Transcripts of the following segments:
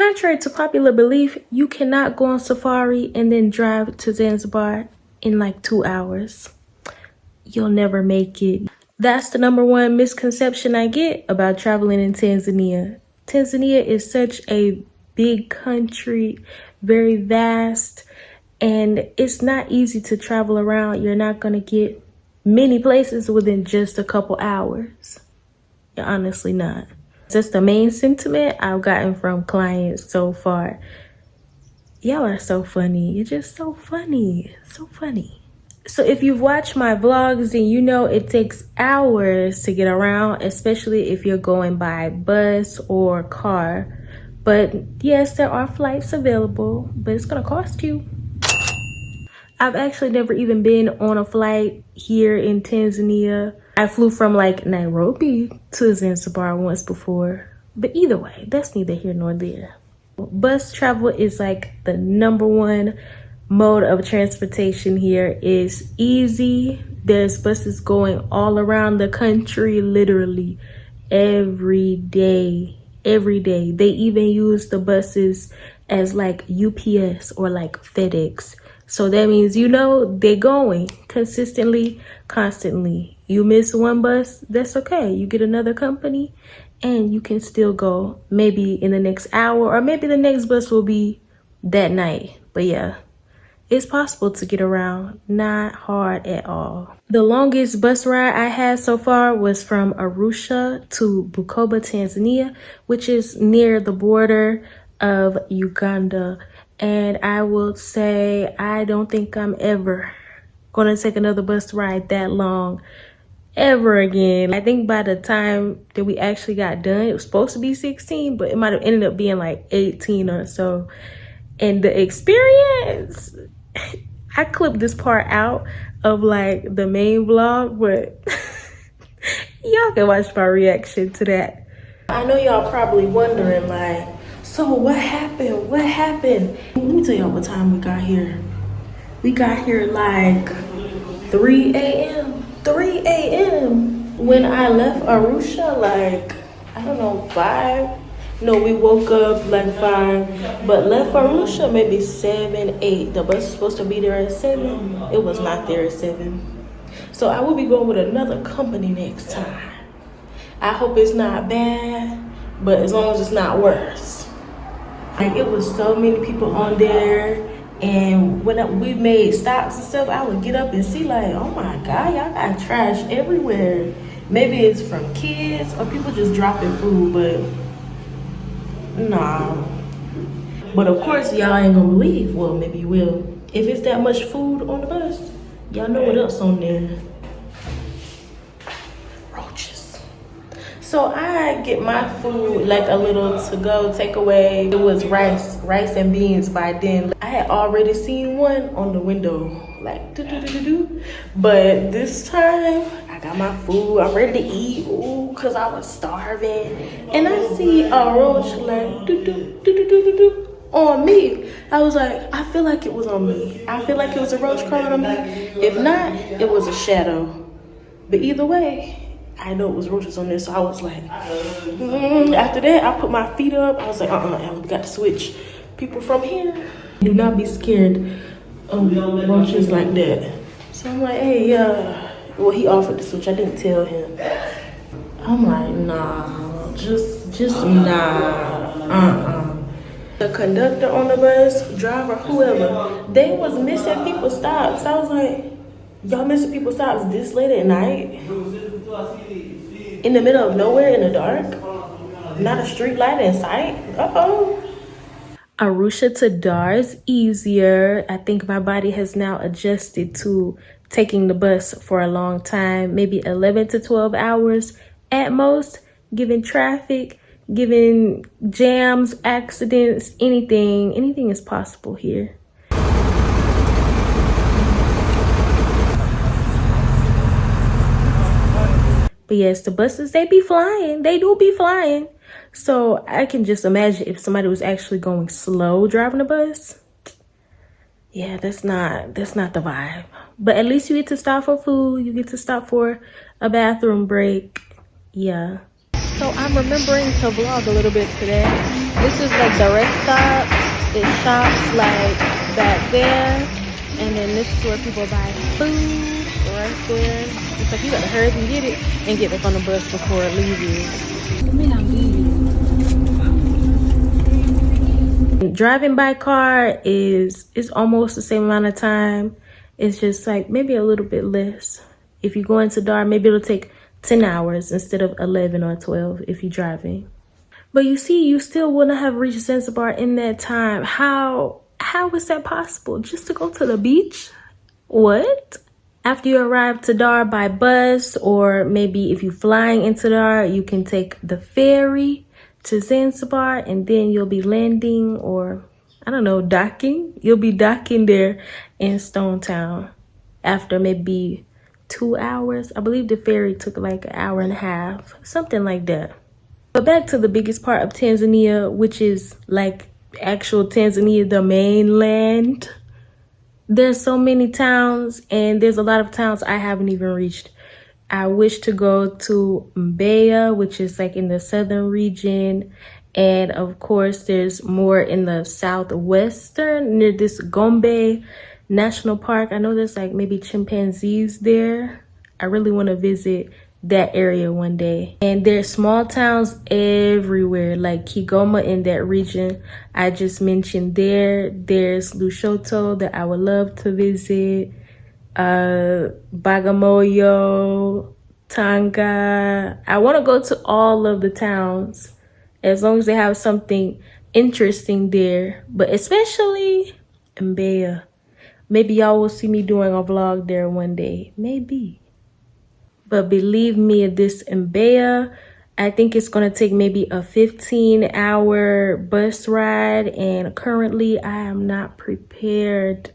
Contrary to popular belief, you cannot go on safari and then drive to Zanzibar in like 2 hours. You'll never make it. That's the number one misconception I get about traveling in Tanzania. Tanzania is such a big country, very vast, and it's not easy to travel around. You're not gonna get many places within just a couple hours. You're honestly not. That's the main sentiment I've gotten from clients so far. Y'all are so funny. You're just so funny. So funny. So if you've watched my vlogs, then you know it takes hours to get around, especially if you're going by bus or car. But yes, there are flights available, but it's gonna cost you. I've actually never even been on a flight here in Tanzania. I flew from like Nairobi to Zanzibar once before, but either way, that's neither here nor there. Bus travel is like the number one mode of transportation here. Is easy. There's buses going all around the country, literally every day. They even use the buses as like UPS or like FedEx. So that means, you know, they're going consistently, constantly. You miss one bus, that's okay. You get another company and you can still go maybe in the next hour, or maybe the next bus will be that night. But yeah, it's possible to get around, not hard at all. The longest bus ride I had so far was from Arusha to Bukoba, Tanzania, which is near the border of Uganda. And I will say, I don't think I'm ever gonna take another bus ride that long ever again. I think by the time that we actually got done, it was supposed to be 16, but it might have ended up being like 18 or so. And the experience, I clipped this part out of like the main vlog, but y'all can watch my reaction to that. I know y'all probably wondering like, so what happened? What happened? Let me tell y'all what time we got here. We got here like 3 a.m. 3 a.m. When I left Arusha, like, I don't know, 5? No, we woke up like 5, but left Arusha maybe 7, 8. The bus was supposed to be there at 7. It was not there at 7. So I will be going with another company next time. I hope it's not bad, but as long as it's not worse. Like, it was so many people on there, and when we made stops and stuff, I would get up and see like, oh my God, y'all got trash everywhere. Maybe it's from kids or people just dropping food, but nah. But of course, y'all ain't gonna believe, well, maybe you will. If it's that much food on the bus, y'all know what else on there. Roaches. So I get my food like a little to-go takeaway. It was rice and beans by then. I had already seen one on the window, like do-do-do-do-do. But this time, I got my food, I'm ready to eat, ooh, cause I was starving. And I see a roach like do-do-do-do-do-do on me. I was like, I feel like it was on me. I feel like it was a roach crawling on me. If not, it was a shadow. But either way, I know it was roaches on there, so I was like, After that, I put my feet up. I was like, Ellen, we got to switch. People from here, do not be scared of roaches like that. So I'm like, hey, well, he offered to switch. I didn't tell him. I'm like, nah, just nah, The conductor on the bus, driver, whoever, they was missing people's stops. I was like, y'all missing people's stops this late at night? In the middle of nowhere in the dark? Not a street light in sight? Uh-oh. Arusha to Dar is easier. I think my body has now adjusted to taking the bus for a long time, maybe 11 to 12 hours at most, given traffic, given jams, accidents, anything is possible here. But yes, the buses, they be flying. They do be flying. So I can just imagine if somebody was actually going slow driving the bus. Yeah, that's not the vibe. But at least you get to stop for food. You get to stop for a bathroom break. Yeah. So I'm remembering to vlog a little bit today. This is like the rest stop. It shops like back there. And then this is where people buy food right there. It's like you gotta hurry up and get it and get back on the bus before it leaves you. Driving by car is almost the same amount of time. It's just like maybe a little bit less. If you go into Dar, maybe it'll take 10 hours instead of 11 or 12 if you're driving. But you see, you still wouldn't have reached Zanzibar in that time. How is that possible? Just to go to the beach? What? After you arrive to Dar by bus, or maybe if you're flying into Dar, you can take the ferry to Zanzibar, and then you'll be landing, or I don't know, docking. You'll be docking there in Stone Town after maybe 2 hours. I believe the ferry took like an hour and a half, something like that. But back to the biggest part of Tanzania, which is like actual Tanzania, the mainland. There's so many towns, and there's a lot of towns I haven't even reached. I wish to go to Mbeya, which is like in the southern region. And of course, there's more in the southwestern near this Gombe National Park. I know there's like maybe chimpanzees there. I really want to visit that area one day. And there's small towns everywhere, like Kigoma in that region I just mentioned there. There's Lushoto that I would love to visit. Bagamoyo, Tanga. I want to go to all of the towns as long as they have something interesting there, but especially Mbeya. Maybe y'all will see me doing a vlog there one day, maybe. But believe me, this Mbeya, I think it's gonna take maybe a 15-hour bus ride, and currently I am not prepared.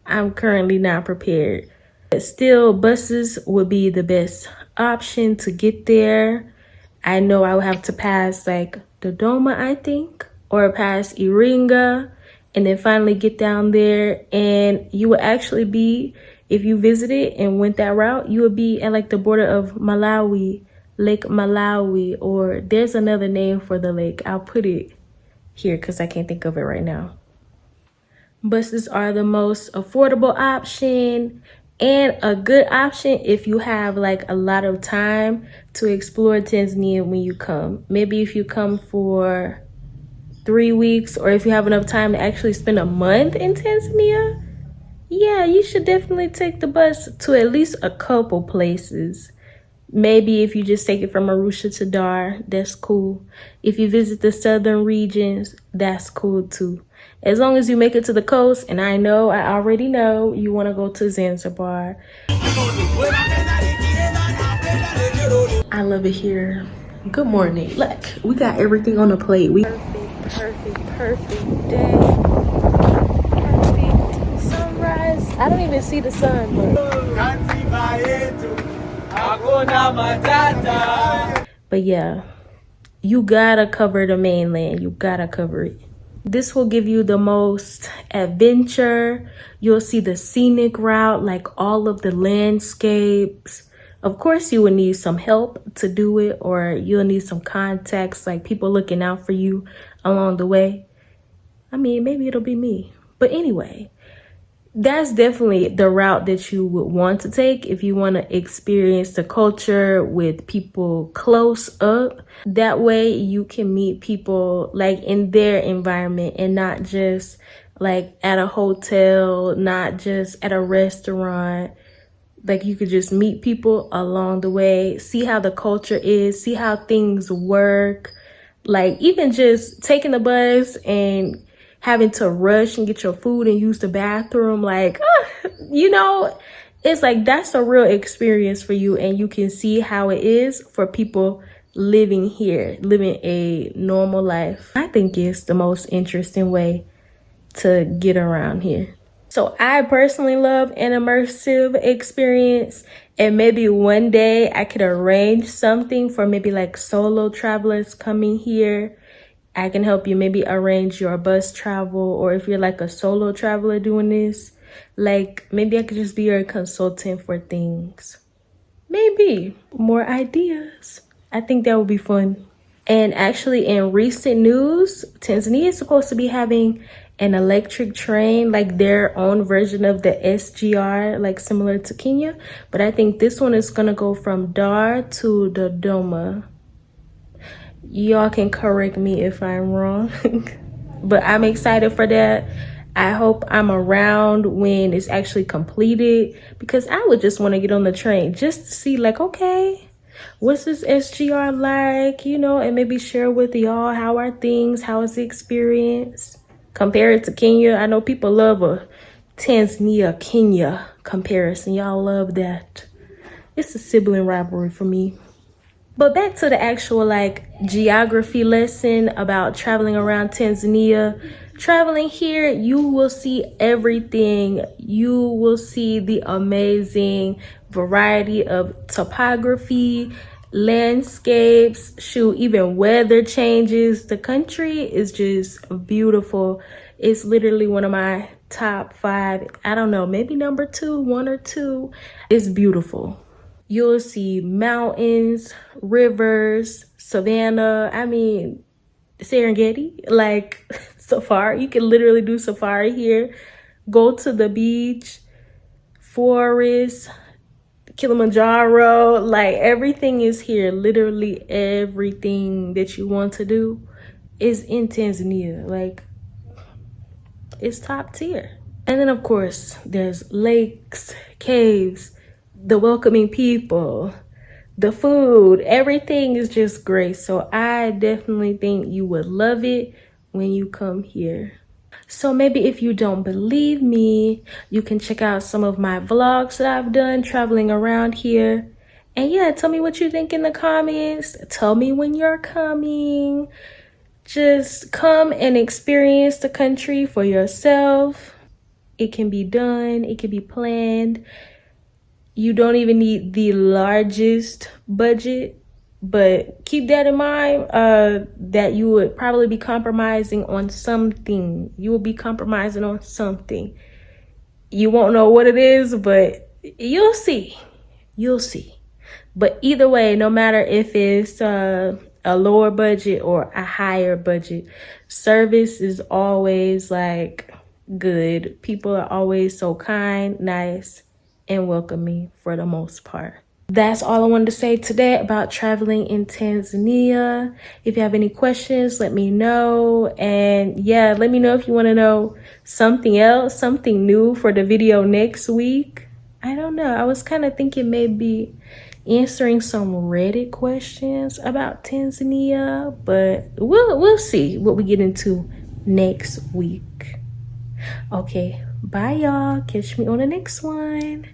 I'm currently not prepared. But still, buses would be the best option to get there. I know I would have to pass like Dodoma, I think, or pass Iringa, and then finally get down there. And you would actually be, if you visited and went that route, you would be at like the border of Malawi, Lake Malawi, or there's another name for the lake. I'll put it here because I can't think of it right now. Buses are the most affordable option and a good option if you have like a lot of time to explore Tanzania when you come. Maybe if you come for 3 weeks, or if you have enough time to actually spend a month in Tanzania, yeah, you should definitely take the bus to at least a couple places. Maybe if you just take it from Arusha to Dar, that's cool. If you visit the southern regions, that's cool too. As long as you make it to the coast, and I already know you want to go to Zanzibar. I love it here. Good morning. Look, we got everything on the plate. Perfect day. Perfect sunrise. I don't even see the sun, but yeah, you gotta cover the mainland. You gotta cover it. This will give you the most adventure. You'll see the scenic route, like all of the landscapes. Of course, you will need some help to do it, or you'll need some contacts, like people looking out for you along the way. I mean, maybe it'll be me. But anyway, that's definitely the route that you would want to take if you want to experience the culture with people close up. That way you can meet people like in their environment and not just like at a hotel, not just at a restaurant. Like you could just meet people along the way, see how the culture is, see how things work. Like even just taking the bus and having to rush and get your food and use the bathroom, like, you know, it's like that's a real experience for you, and you can see how it is for people living here, living a normal life. I think it's the most interesting way to get around here. So I personally love an immersive experience, and maybe one day I could arrange something for maybe like solo travelers coming here. I can help you maybe arrange your bus travel, or if you're like a solo traveler doing this, like maybe I could just be your consultant for things. Maybe more ideas. I think that would be fun. And actually, in recent news, Tanzania is supposed to be having an electric train, like their own version of the SGR, like similar to Kenya. But I think this one is gonna go from Dar to Dodoma. Y'all can correct me if I'm wrong. But I'm excited for that. I hope I'm around when it's actually completed, because I would just want to get on the train just to see, like, okay, what's this SGR like, you know, and maybe share with y'all how are things, how is the experience. Compare it to Kenya. I know people love a Tanzania Kenya comparison. Y'all love that. It's a sibling rivalry for me. But back to the actual like geography lesson about traveling around Tanzania. Traveling here, you will see everything. You will see the amazing variety of topography, landscapes, shoot, even weather changes. The country is just beautiful. It's literally one of my top 5. I don't know, maybe number 2, 1 or 2. It's beautiful. You'll see mountains, rivers, savanna. I mean, Serengeti, like safari. You can literally do safari here. Go to the beach, forest, Kilimanjaro. Like everything is here. Literally everything that you want to do is in Tanzania. Like it's top tier. And then of course there's lakes, caves, the welcoming people, the food, everything is just great. So I definitely think you would love it when you come here. So maybe if you don't believe me, you can check out some of my vlogs that I've done traveling around here. And yeah, tell me what you think in the comments. Tell me when you're coming. Just come and experience the country for yourself. It can be done, it can be planned. You don't even need the largest budget, but keep that in mind, that you would probably be compromising on something. You will be compromising on something. You won't know what it is, but you'll see. You'll see. But either way, no matter if it's a lower budget or a higher budget, service is always like good. People are always so kind, nice, and welcoming for the most part. That's all I wanted to say today about traveling in Tanzania. If you have any questions, let me know. And yeah, let me know if you want to know something else, something new for the video next week. I don't know. I was kind of thinking maybe answering some Reddit questions about Tanzania, but we'll see what we get into next week. Okay, bye y'all. Catch me on the next one.